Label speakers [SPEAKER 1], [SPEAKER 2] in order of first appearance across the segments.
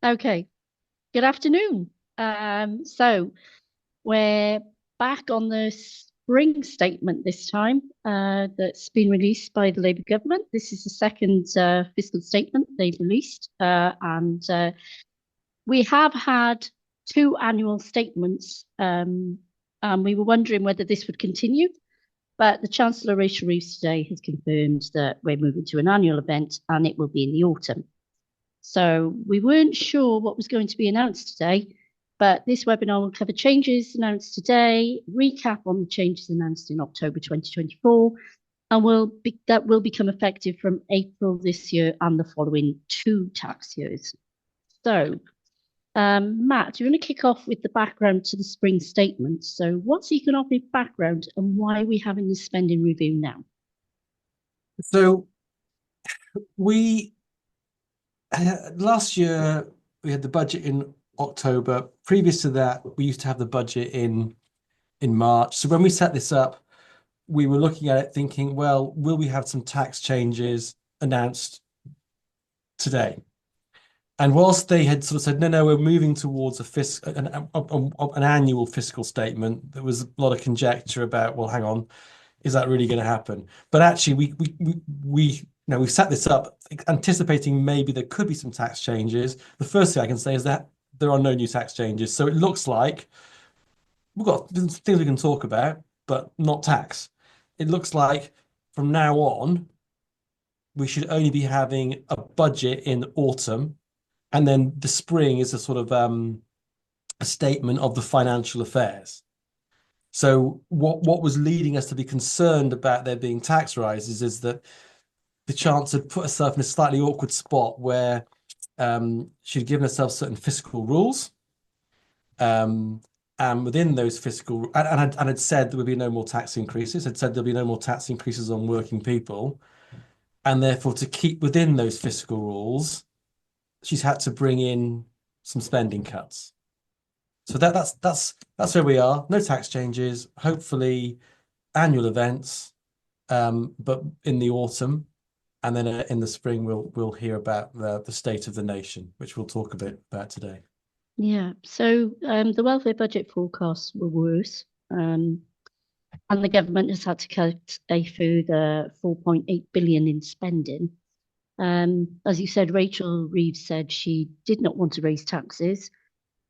[SPEAKER 1] Okay, good afternoon. So we're back on the spring statement this time, that's been released by the Labour government. This is the second fiscal statement they've released, and we have had two annual statements, and we were wondering whether this would continue. But the Chancellor, Rachel Reeves, today has confirmed that we're moving to an annual event and it will be in the autumn. So we weren't sure what was going to be announced today, but this webinar will cover changes announced today, recap on the changes announced in October 2024, and that will become effective from April this year and the following two tax years. So, Matt, do you want to kick off with the background to the spring statement? So what's the economic background and why are we having this spending review now?
[SPEAKER 2] So we last year we had the budget in October. Previous to that, we used to have the budget in March. So when we set this up, we were looking at it thinking, well, will we have some tax changes announced today? And whilst they had sort of said, no, we're moving towards an annual fiscal statement, there was a lot of conjecture about, well, hang on, is that really going to happen? But actually, we've set this up anticipating maybe there could be some tax changes. The first thing I can say is that there are no new tax changes. So it looks like we've got things we can talk about, but not tax. It looks like from now on, we should only be having a budget in autumn, and then the spring is a sort of a statement of the financial affairs. So what was leading us to be concerned about there being tax rises is that the Chancellor put herself in a slightly awkward spot where she'd given herself certain fiscal rules, and within those fiscal and had said there would be no more tax increases, had said there'll be no more tax increases on working people, and therefore to keep within those fiscal rules, she's had to bring in some spending cuts. So that's where we are. No tax changes. Hopefully, annual events, but in the autumn, and then in the spring we'll hear about the state of the nation, which we'll talk a bit about today.
[SPEAKER 1] Yeah, so the welfare budget forecasts were worse, and the government has had to cut a further 4.8 billion in spending. As you said, Rachel Reeves said she did not want to raise taxes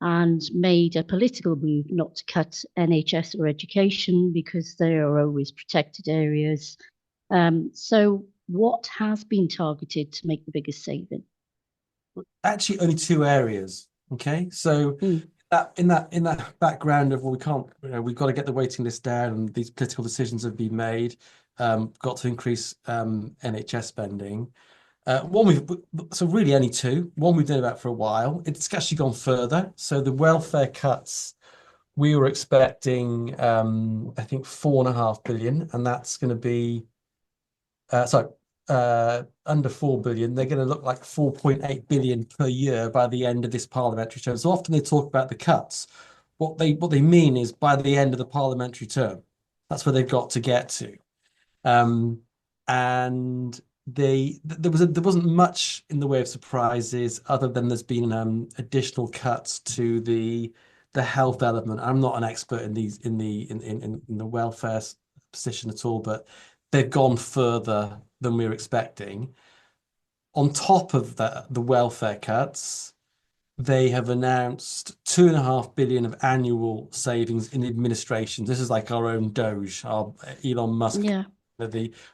[SPEAKER 1] and made a political move not to cut NHS or education because they are always protected areas. So what has been targeted to make the biggest saving?
[SPEAKER 2] Actually, only two areas. Okay, so
[SPEAKER 1] Mm,
[SPEAKER 2] in that background of, well, we can't, we've got to get the waiting list down, and these political decisions have been made. Got to increase NHS spending. One we've so really only two. One we've known about for a while. It's actually gone further. So the welfare cuts, we were expecting, I think 4.5 billion, and that's going to be sorry, under 4 billion. They're going to look like 4.8 billion per year by the end of this parliamentary term. So often they talk about the cuts. What they mean is by the end of the parliamentary term. That's where they've got to get to. And there wasn't much in the way of surprises other than there's been additional cuts to the health element. I'm not an expert in these in the welfare position at all, but they've gone further than we were expecting. On top of the welfare cuts, they have announced 2.5 billion of annual savings in administration. This is like our own Doge, our Elon Musk,
[SPEAKER 1] yeah,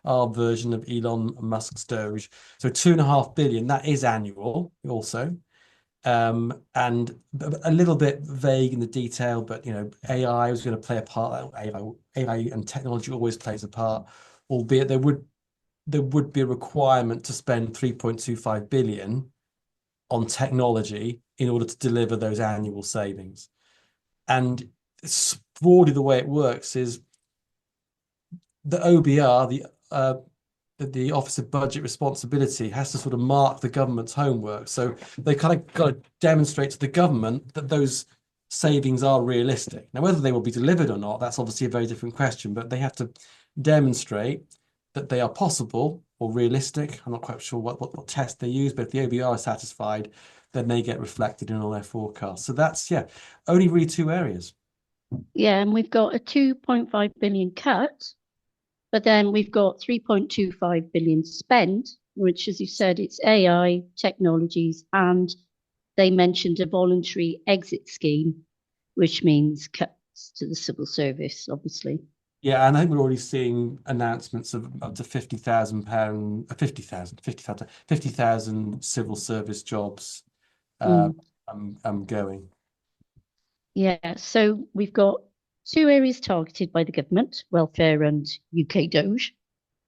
[SPEAKER 2] our version of Elon Musk's Doge. So 2.5 billion, that is annual also. And a little bit vague in the detail, but AI was going to play a part. AI and technology always plays a part, albeit there would be a requirement to spend 3.25 billion on technology in order to deliver those annual savings. And broadly the way it works is the OBR, the Office of Budget Responsibility, has to sort of mark the government's homework. So they kind of got to demonstrate to the government that those savings are realistic. Now, whether they will be delivered or not, that's obviously a very different question, but they have to demonstrate that they are possible or realistic. I'm not quite sure what test they use, but if the OBR is satisfied, then they get reflected in all their forecasts. So that's, yeah, only really two areas.
[SPEAKER 1] Yeah, and we've got a 2.5 billion cut, but then we've got 3.25 billion spend, which, as you said, it's AI, technologies, and they mentioned a voluntary exit scheme, which means cuts to the civil service, obviously.
[SPEAKER 2] Yeah, and I think we're already seeing announcements of up to £50,000, 50,000 civil service jobs uh,
[SPEAKER 1] Mm.
[SPEAKER 2] going.
[SPEAKER 1] Yeah, so we've got two areas targeted by the government, welfare and UK Doge.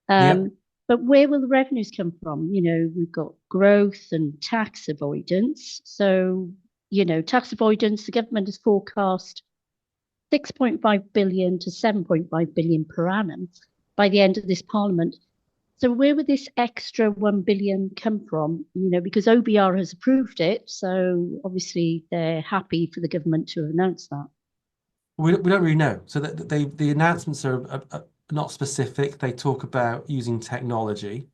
[SPEAKER 2] Yep.
[SPEAKER 1] But where will the revenues come from? We've got growth and tax avoidance. So, tax avoidance, the government has forecast 6.5 billion to 7.5 billion per annum by the end of this parliament. So where would this extra 1 billion come from? Because OBR has approved it, so obviously they're happy for the government to announce that.
[SPEAKER 2] We don't really know. So the announcements are not specific. They talk about using technology.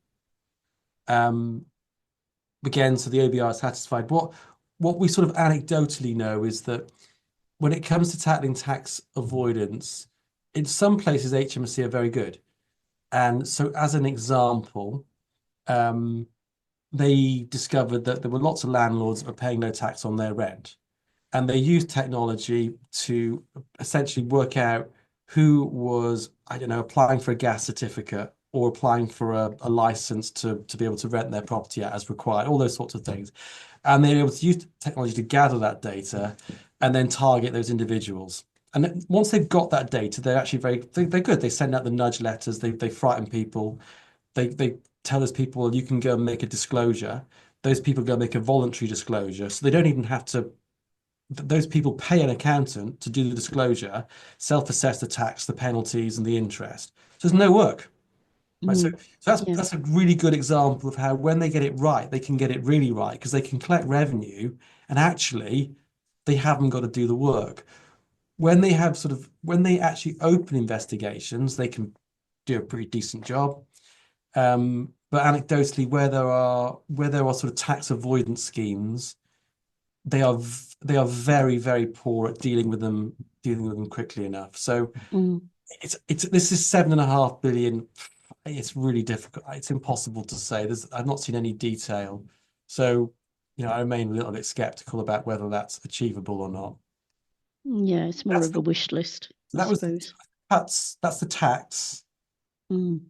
[SPEAKER 2] Um, Again, so the OBR is satisfied. What we sort of anecdotally know is that when it comes to tackling tax avoidance, in some places HMRC are very good. And so, as an example, um, they discovered that there were lots of landlords that were paying no tax on their rent. And they used technology to essentially work out who was, I don't know, applying for a gas certificate or applying for a license to be able to rent their property out as required, all those sorts of things. And they were able to use technology to gather that data and then target those individuals. And once they've got that data, they're actually they're good. They send out the nudge letters, they frighten people, they tell those people, well, you can go and make a disclosure. Those people go and make a voluntary disclosure. So they don't even have to, those people pay an accountant to do the disclosure, self-assess the tax, the penalties, and the interest. So there's no work. Right. So,
[SPEAKER 1] Mm. Yeah.
[SPEAKER 2] that's a really good example of how when they get it right, they can get it really right because they can collect revenue and actually they haven't got to do the work. When they actually open investigations, they can do a pretty decent job. But anecdotally, where there are sort of tax avoidance schemes, they are very, very poor at dealing with them quickly enough. So
[SPEAKER 1] Mm.
[SPEAKER 2] it's this is 7.5 billion. It's really difficult. It's impossible to say. I've not seen any detail. So, I remain a little bit skeptical about whether that's achievable or not.
[SPEAKER 1] Yeah, it's more
[SPEAKER 2] That's
[SPEAKER 1] of a
[SPEAKER 2] the
[SPEAKER 1] wish list,
[SPEAKER 2] so
[SPEAKER 1] I
[SPEAKER 2] that was the
[SPEAKER 1] suppose.
[SPEAKER 2] cuts. That's the tax.
[SPEAKER 1] Mm.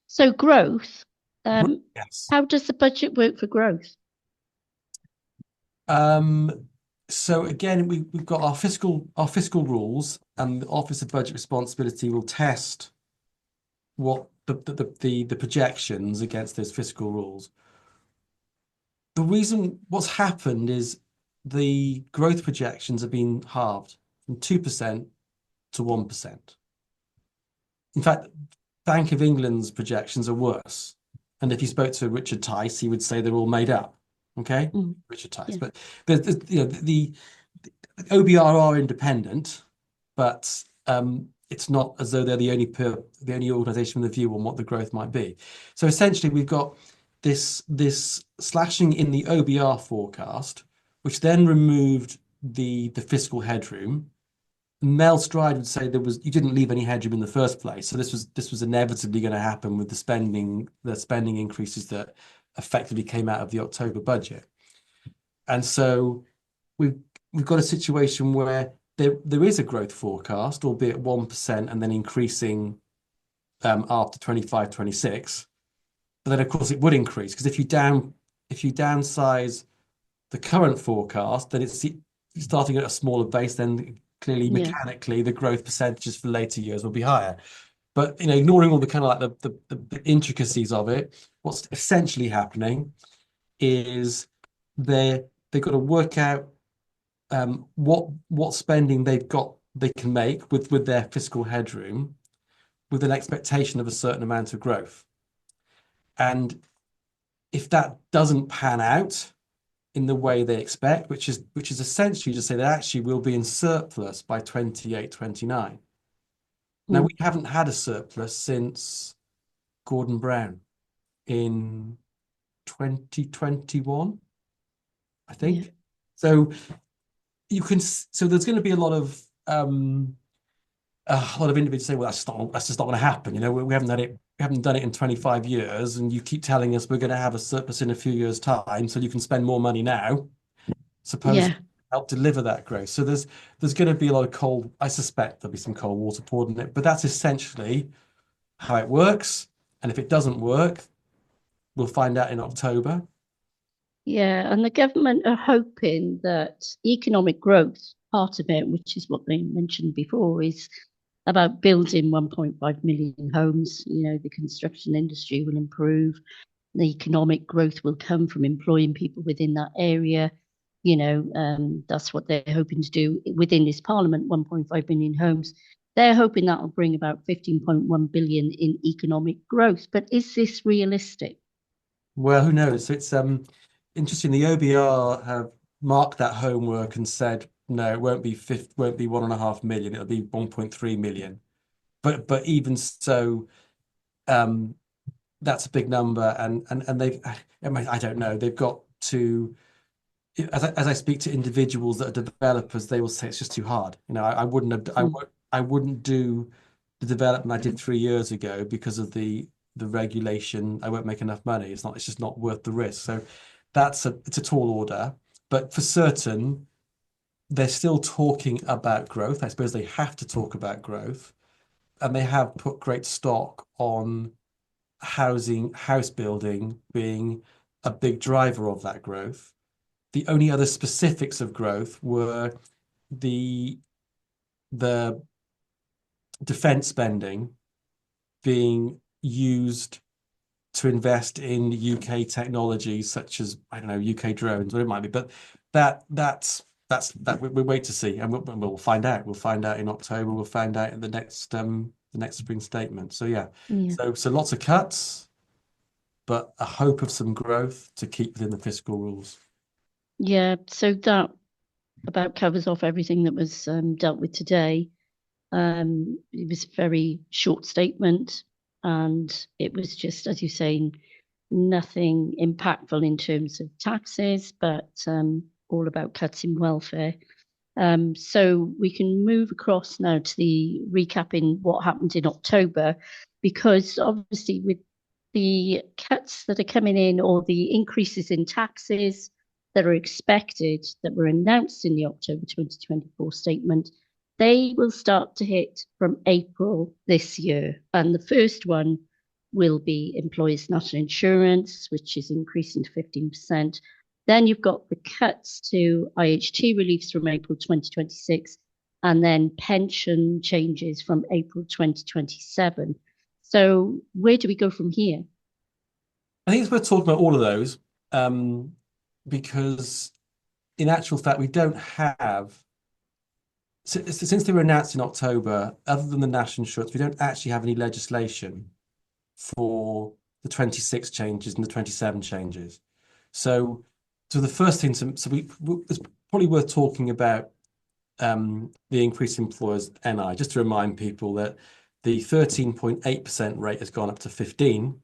[SPEAKER 1] So growth,
[SPEAKER 2] Yes.
[SPEAKER 1] how does the budget work for growth?
[SPEAKER 2] Um, so again, we've got our fiscal rules, and the Office of Budget Responsibility will test what the projections against those fiscal rules. The reason what's happened is the growth projections have been halved from 2% to 1%. In fact, Bank of England's projections are worse. And if you spoke to Richard Tice, he would say they're all made up. Okay,
[SPEAKER 1] Mm.
[SPEAKER 2] Richard Tice.
[SPEAKER 1] Yeah.
[SPEAKER 2] But the OBR are independent, but it's not as though they're the only organisation with a view on what the growth might be. So essentially, we've got this slashing in the OBR forecast, which then removed the fiscal headroom. Mel Stride would say you didn't leave any headroom in the first place, so this was inevitably going to happen with the spending increases that effectively came out of the October budget, and so we've we've got a situation where there is a growth forecast, albeit 1%, and then increasing after 25, 26. But then, of course, it would increase because if you downsize the current forecast, then it's starting at a smaller base. Then clearly,
[SPEAKER 1] Yeah.
[SPEAKER 2] mechanically, the growth percentages for later years will be higher. But ignoring all the kind of like the intricacies of it, what's essentially happening is they've got to work out what spending they can make with their fiscal headroom with an expectation of a certain amount of growth. And if that doesn't pan out in the way they expect, which is essentially to say that actually we'll be in surplus by 28, 29. Now,
[SPEAKER 1] Mm.
[SPEAKER 2] we haven't had a surplus since Gordon Brown in 2021. I
[SPEAKER 1] Yeah.
[SPEAKER 2] think. So so there's going to be a lot of individuals say, well, that's just not going to happen. You know, we haven't done it in 25 years, and you keep telling us we're going to have a surplus in a few years' time, so you can spend more money now, supposed
[SPEAKER 1] Yeah.
[SPEAKER 2] to help deliver that growth. So there's going to be a lot of I suspect there'll be some cold water poured in it, but that's essentially how it works. And if it doesn't work, we'll find out in October.
[SPEAKER 1] Yeah. And the government are hoping that economic growth, part of it, which is what they mentioned before, is about building 1.5 million homes. The construction industry will improve. The economic growth will come from employing people within that area. That's what they're hoping to do within this parliament, 1.5 million homes. They're hoping that will bring about 15.1 billion in economic growth. But is this realistic?
[SPEAKER 2] Well, who knows? So it's interesting. The OBR have marked that homework and said, no, it won't be 1.5 million. It'll be 1.3 million. But even so, um, that's a big number, and they've, I don't know, they've got to. As I speak to individuals that are developers, they will say it's just too hard. I wouldn't have, I wouldn't do the development I did 3 years ago because of the regulation. I won't make enough money. It's just not worth the risk. So it's a tall order, but for certain, they're still talking about growth. I suppose they have to talk about growth, and they have put great stock on house building being a big driver of that growth. The only other specifics of growth were the the defense spending being used to invest in UK technologies such as, I don't know, UK drones, what it might be. But that we wait to see, and we'll find out. We'll find out in October. We'll find out in the next spring statement. So yeah,
[SPEAKER 1] Yeah.
[SPEAKER 2] so lots of cuts, but a hope of some growth to keep within the fiscal rules.
[SPEAKER 1] Yeah. So that about covers off everything that was dealt with today. It was a very short statement, and it was just, as you're saying, nothing impactful in terms of taxes, but all about cuts in welfare. So we can move across now to the recapping what happened in October, because obviously with the cuts that are coming in or the increases in taxes that are expected that were announced in the October 2024 statement, they will start to hit from April this year. And the first one will be employers' national insurance, which is increasing to 15%. Then you've got the cuts to IHT reliefs from April 2026, and then pension changes from April 2027. So where do we go from here?
[SPEAKER 2] I think it's worth talking about all of those, because in actual fact, we don't have, since they were announced in October, other than the national insurance, we don't actually have any legislation for the 26 changes and the 27 changes. So the first thing, it's probably worth talking about the increase in employers' NI, just to remind people that the 13.8% rate has gone up to 15.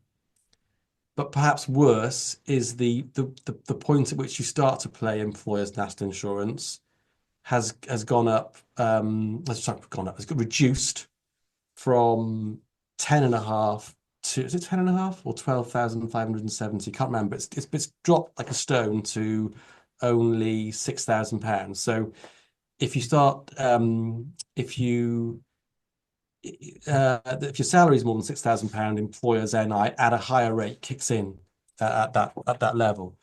[SPEAKER 2] But perhaps worse is the point at which you start to pay employers' national insurance has gone up. Has got reduced from 10.5 to, is it 10.5 or 12,570? Can't remember. It's dropped like a stone to only £6,000. So if you start if your salary is more than £6,000, employers' NI at a higher rate kicks in at that level.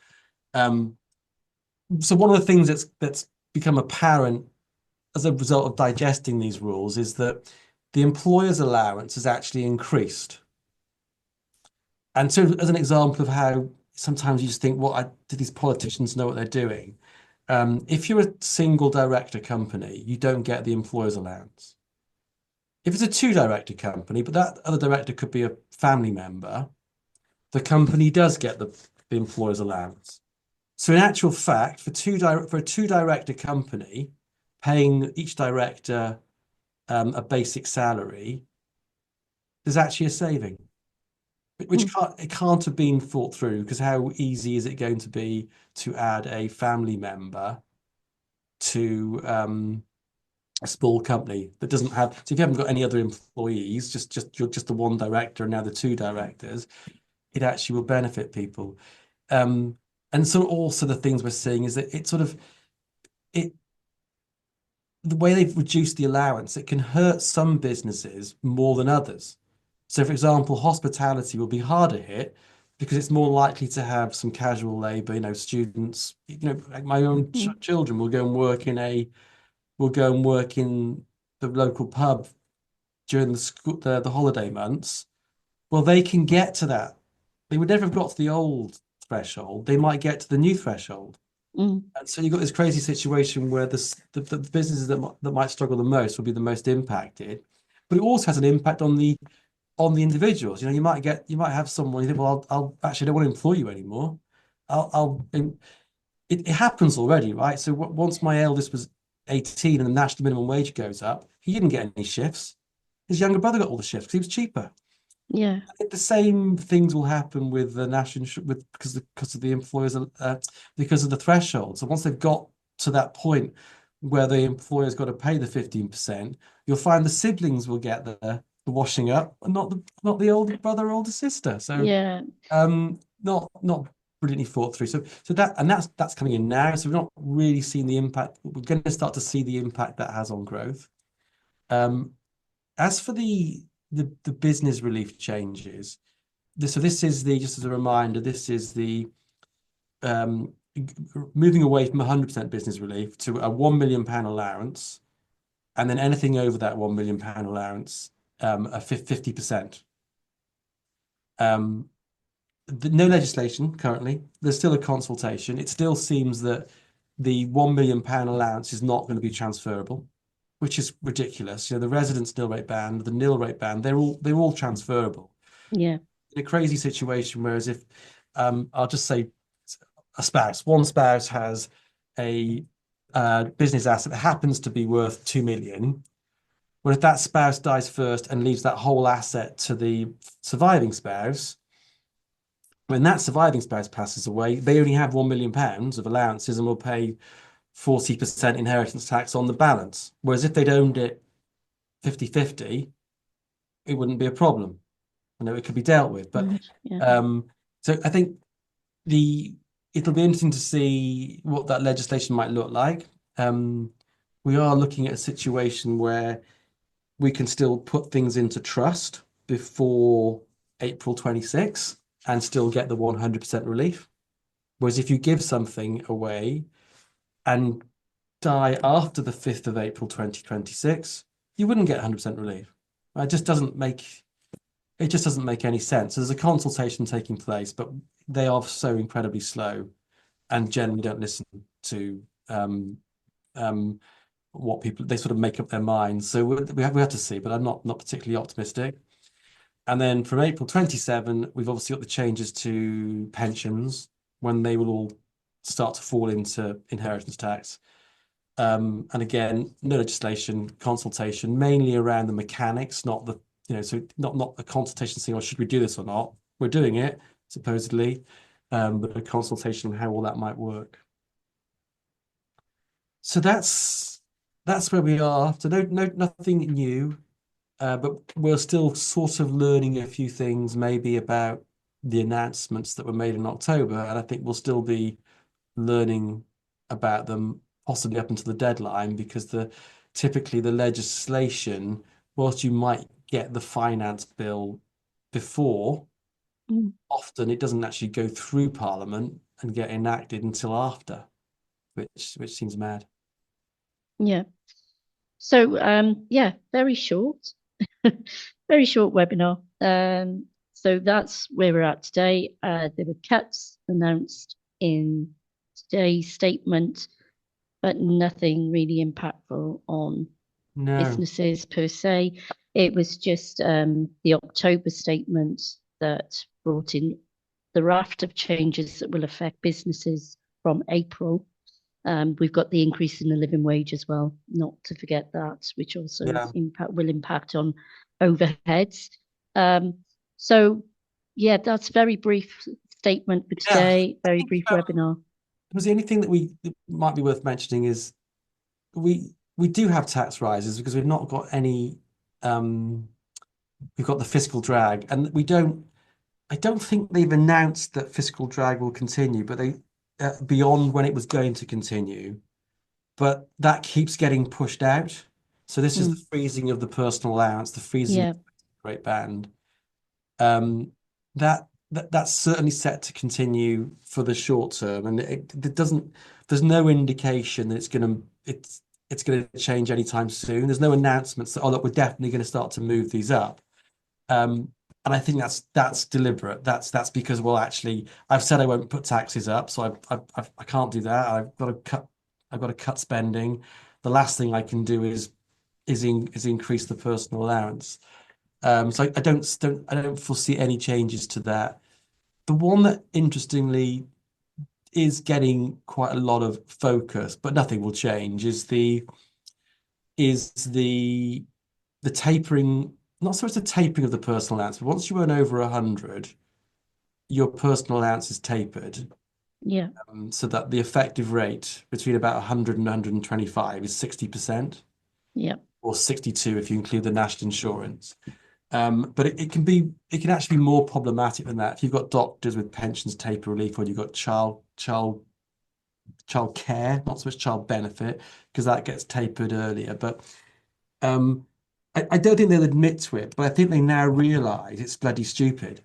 [SPEAKER 2] So one of the things that's become apparent as a result of digesting these rules is that the employer's allowance has actually increased. And so, as an example of how sometimes you just think, do these politicians know what they're doing? If you're a single director company, you don't get the employer's allowance. If it's a two-director company, but that other director could be a family member, the company does get the employer's allowance. So in actual fact, for a two-director company, paying each director a basic salary, there's actually a saving. which
[SPEAKER 1] Mm,
[SPEAKER 2] can't have been thought through, because how easy is it going to be to add a family member to a small company that doesn't have, so if you haven't got any other employees, you're just the one director and now the two directors, it actually will benefit people. Um, and so also the things we're seeing is that it sort of it the way they've reduced the allowance, it can hurt some businesses more than others. So, for example, hospitality will be harder hit because it's more likely to have some casual labor, students, like my own ch
[SPEAKER 1] mm,
[SPEAKER 2] children will go and work in the local pub during the holiday months. Well, they can get to that. They would never have got to the old threshold. They might get to the new threshold.
[SPEAKER 1] mm,
[SPEAKER 2] And so you've got this crazy situation where the businesses that might struggle the most will be the most impacted, but it also has an impact on the individuals. You might have someone you think, well, I'll actually don't want to employ you anymore. It, it happens already, right? So once my eldest was 18 and the national minimum wage goes up, he didn't get any shifts. His younger brother got all the shifts because he was cheaper.
[SPEAKER 1] yeah.
[SPEAKER 2] I think the same things will happen with the with because of the employers because of the threshold. So once they've got to that point where the employer's got to pay the 15%, you'll find the siblings will get the washing up, and not the older brother or older sister. So
[SPEAKER 1] Yeah.
[SPEAKER 2] not brilliantly thought through. That's coming in now. So we're not really seeing the impact. We're going to start to see the impact that has on growth. Um, as for the business relief changes, so this is the just as a reminder, this is the um, moving away from 100% business relief to a £1 million allowance, and then anything over that £1 million allowance, a 50%. Um, no legislation currently. There's still a consultation. It still seems that the £1 million allowance is not going to be transferable, which is ridiculous. The residence nil rate band, the nil rate band, they're all transferable.
[SPEAKER 1] Yeah.
[SPEAKER 2] In a crazy situation, whereas if I'll just say one spouse has a business asset that happens to be worth 2 million. Well, if that spouse dies first and leaves that whole asset to the surviving spouse, when that surviving spouse passes away, they only have £1 million of allowances and will pay 40% inheritance tax on the balance. Whereas if they'd owned it 50-50, it wouldn't be a problem. It could be dealt with. But
[SPEAKER 1] Right. Yeah.
[SPEAKER 2] so I think the it'll be interesting to see what that legislation might look like. Um, we are looking at a situation where we can still put things into trust before April 26 and still get the 100% relief. Whereas if you give something away and die after the 5th of April 2026, you wouldn't get 100% relief. It just doesn't make any sense. There's a consultation taking place, but they are so incredibly slow and generally don't listen to um, what people they sort of make up their minds. So we have to see, but I'm not particularly optimistic. And then from April 27, we've obviously got the changes to pensions when they will all start to fall into inheritance tax. And again, no legislation, consultation, mainly around the mechanics, not so not a consultation saying, "Oh, should we do this or not?" We're doing it supposedly, but a consultation on how all that might work. So that's where we are. So nothing new, but we're still sort of learning a few things, maybe about the announcements that were made in October, and I think we'll still be learning about them possibly up until the deadline, because typically the legislation, whilst you might get the finance bill before,
[SPEAKER 1] Mm,
[SPEAKER 2] often it doesn't actually go through Parliament and get enacted until after, which seems mad.
[SPEAKER 1] yeah. So, yeah, very short, very short webinar. So that's where we're at today. There were cuts announced in today's statement, but nothing really impactful on
[SPEAKER 2] No.
[SPEAKER 1] businesses per se. It was just the October statement that brought in the raft of changes that will affect businesses from April. We've got the increase in the living wage as well, not to forget that, which also
[SPEAKER 2] Yeah.
[SPEAKER 1] will impact on overheads. So yeah, that's a very brief statement for
[SPEAKER 2] Yeah,
[SPEAKER 1] today,
[SPEAKER 2] I
[SPEAKER 1] very
[SPEAKER 2] think
[SPEAKER 1] brief webinar.
[SPEAKER 2] was the only thing that that might be worth mentioning is we do have tax rises because we've not got any we've got the fiscal drag, and I don't think they've announced that fiscal drag will continue, but they beyond when it was going to continue, but that keeps getting pushed out. So this is the
[SPEAKER 1] Mm,
[SPEAKER 2] freezing of the personal allowance, the freezing of
[SPEAKER 1] yeah,
[SPEAKER 2] the rate band. Um, that's certainly set to continue for the short term, and it doesn't. There's no indication that it's going to change anytime soon. There's no announcements that, oh, look, we're definitely going to start to move these up. Um, and I think that's deliberate. That's because, well, actually, I've said I won't put taxes up, so I can't do that. I've got to cut spending. The last thing I can do is increase the personal allowance. So I don't foresee any changes to that. The one that interestingly is getting quite a lot of focus, but nothing will change, is the tapering, not so much the tapering of the personal allowance, but once you earn over 100, your personal allowance is tapered,
[SPEAKER 1] yeah,
[SPEAKER 2] so that the effective rate between about 100 and 125 is 60%,
[SPEAKER 1] yeah,
[SPEAKER 2] or 62 if you include the national insurance. But it can actually be more problematic than that. If you've got doctors with pensions taper relief, or you've got child care, not so much child benefit, because that gets tapered earlier. But um, I don't think they'll admit to it, but I think they now realise it's bloody stupid,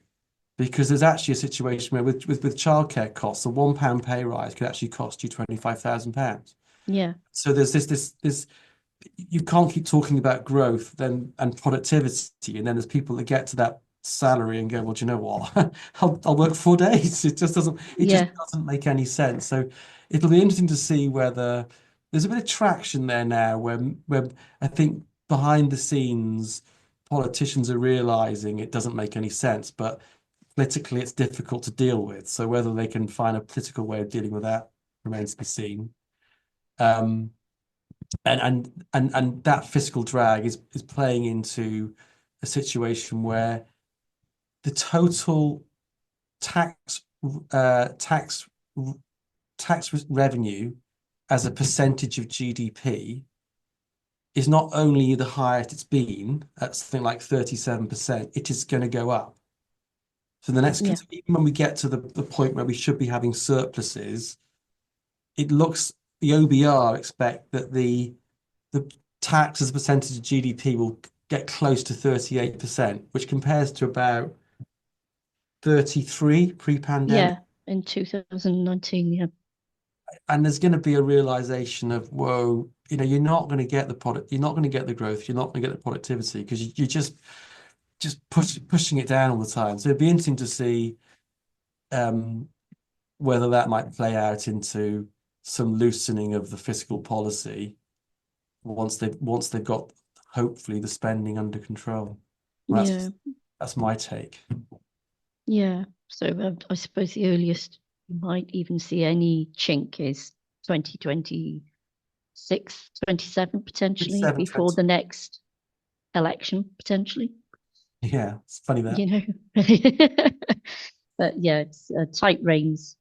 [SPEAKER 2] because there's actually a situation where with childcare costs, a £1 pay rise could actually cost you £25,000.
[SPEAKER 1] yeah,
[SPEAKER 2] So there's this you can't keep talking about growth then and productivity, and then there's people that get to that salary and go, well, do you know what? I'll work 4 days. It just
[SPEAKER 1] yeah,
[SPEAKER 2] doesn't make any sense. So it'll be interesting to see whether there's a bit of traction there now, where I think behind the scenes politicians are realizing it doesn't make any sense, but politically it's difficult to deal with. So whether they can find a political way of dealing with that remains to be seen. Um, and that fiscal drag is playing into a situation where the total tax uh, tax revenue as a percentage of GDP is not only the highest it's been at something like 37%, it is going to go up. So
[SPEAKER 1] yeah,
[SPEAKER 2] even when we get to the point where we should be having surpluses, it looks the OBR expect that the tax as a percentage of GDP will get close to 38%, which compares to about 33 pre-pandemic.
[SPEAKER 1] yeah. In 2019, yeah,
[SPEAKER 2] And there's going to be a realization of, whoa, you're not going to get the product, you're not going to get the growth, you're not going to get the productivity, because you're just pushing it down all the time. So it'd be interesting to see um, whether that might play out into some loosening of the fiscal policy once they've got, hopefully, the spending under control. Well,
[SPEAKER 1] yeah,
[SPEAKER 2] that's my take.
[SPEAKER 1] yeah. So I suppose the earliest you might even see any chink is 2026, 27 potentially,
[SPEAKER 2] 27,
[SPEAKER 1] before
[SPEAKER 2] 20.
[SPEAKER 1] the next election, potentially,
[SPEAKER 2] Yeah, it's funny that.
[SPEAKER 1] you know. But yeah, it's tight reins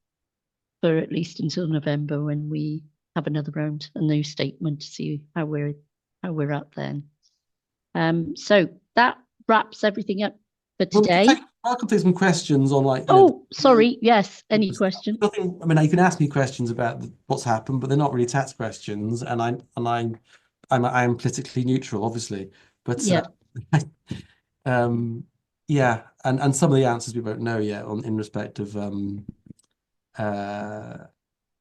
[SPEAKER 1] for at least until November, when we have another round, a new statement, to see how we're at then. So that wraps everything up for
[SPEAKER 2] Well,
[SPEAKER 1] today.
[SPEAKER 2] I can take some questions on, like,
[SPEAKER 1] Oh, sorry. Yes. Any question?
[SPEAKER 2] nothing. I mean, you can ask me questions about what's happened, but they're not really tax questions, and I am politically neutral, obviously. But
[SPEAKER 1] Yeah.
[SPEAKER 2] um, yeah, and some of the answers we won't know yet uh,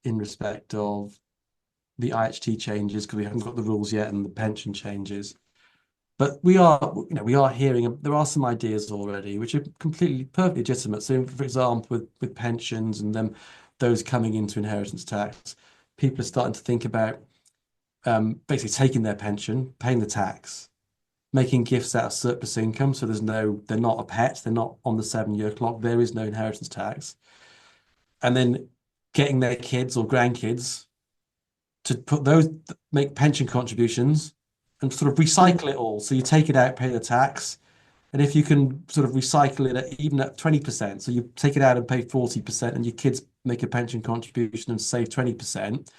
[SPEAKER 2] in respect of the IHT changes, because we haven't got the rules yet, and the pension changes. But we are hearing, there are some ideas already which are completely perfectly legitimate. So, for example, with pensions and those coming into inheritance tax, people are starting to think about basically taking their pension, paying the tax, making gifts out of surplus income. So they're not a pet, they're not on the 7-year clock. There is no inheritance tax, and then getting their kids or grandkids to make pension contributions and sort of
[SPEAKER 1] Mm.
[SPEAKER 2] recycle it all. So you take it out, pay the tax, And if you can sort of recycle it even at 20%, so you take it out and pay 40% and your kids make a pension contribution and save 20%,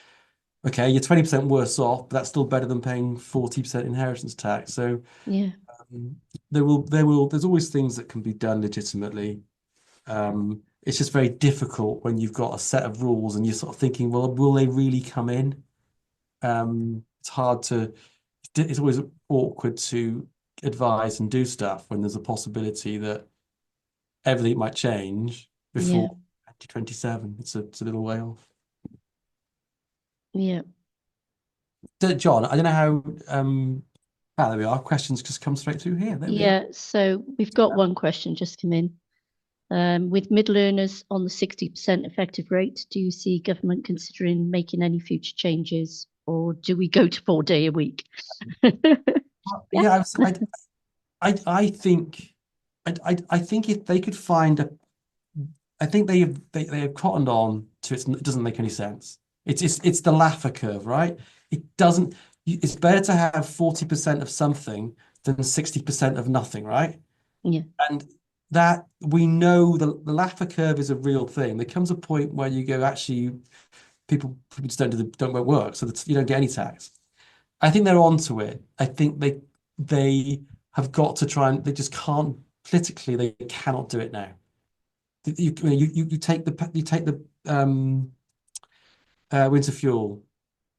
[SPEAKER 2] okay, you're 20% worse off, but that's still better than paying 40% inheritance tax. So
[SPEAKER 1] Yeah.
[SPEAKER 2] there's always things that can be done legitimately. It's just very difficult when you've got a set of rules and you're sort of thinking, well, will they really come in? It's hard to, it's always awkward to advise and do stuff when there's a possibility that everything might change
[SPEAKER 1] Yeah.
[SPEAKER 2] before 2027. It's a little way off.
[SPEAKER 1] Yeah.
[SPEAKER 2] John, I don't know how there we are. Questions just come straight through here. There we are.
[SPEAKER 1] Yeah. So we've got one question just come in. With middle earners on the 60% effective rate, do you see government considering making any future changes, or do we go to 4 day a week?
[SPEAKER 2] Yeah, I think I think if they could find a, I think they have cottoned on to it doesn't make any sense. It's the Laffer curve, right? It doesn't. It's better to have 40% of something than 60% of nothing, right?
[SPEAKER 1] Yeah.
[SPEAKER 2] And that we know the Laffer curve is a real thing. There comes a point where you go, actually, people just don't work, so that you don't get any tax. I think they're onto it. I think they have got to try and they just can't politically. They cannot do it now. You take the winter fuel.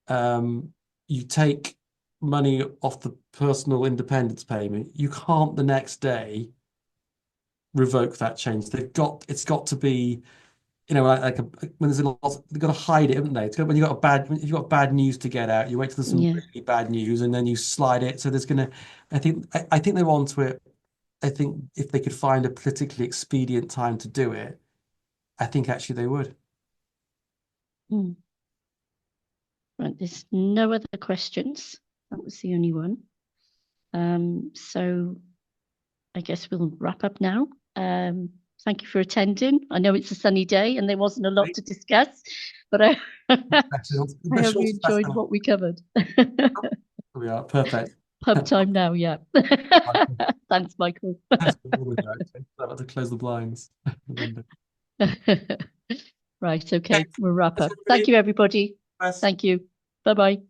[SPEAKER 2] You take money off the personal independence payment. You can't the next day revoke that change. It's got to be, when there's a lot, they've got to hide it, haven't they? When if you've got bad news to get out, you wait till there's some
[SPEAKER 1] Yeah.
[SPEAKER 2] really bad news and then you slide it. So I think they're onto it. I think if they could find a politically expedient time to do it, I think actually they would.
[SPEAKER 1] Mm. Right. There's no other questions. That was the only one. So I guess we'll wrap up now. Thank you for attending. I know it's a sunny day and there wasn't a lot to discuss, but I hope you enjoyed what we covered.
[SPEAKER 2] We are perfect.
[SPEAKER 1] Pub time now, yeah. Thanks, Michael.
[SPEAKER 2] I've got to close the blinds.
[SPEAKER 1] Right, okay, we'll wrap up. Thank you, everybody. Thank you. Bye-bye.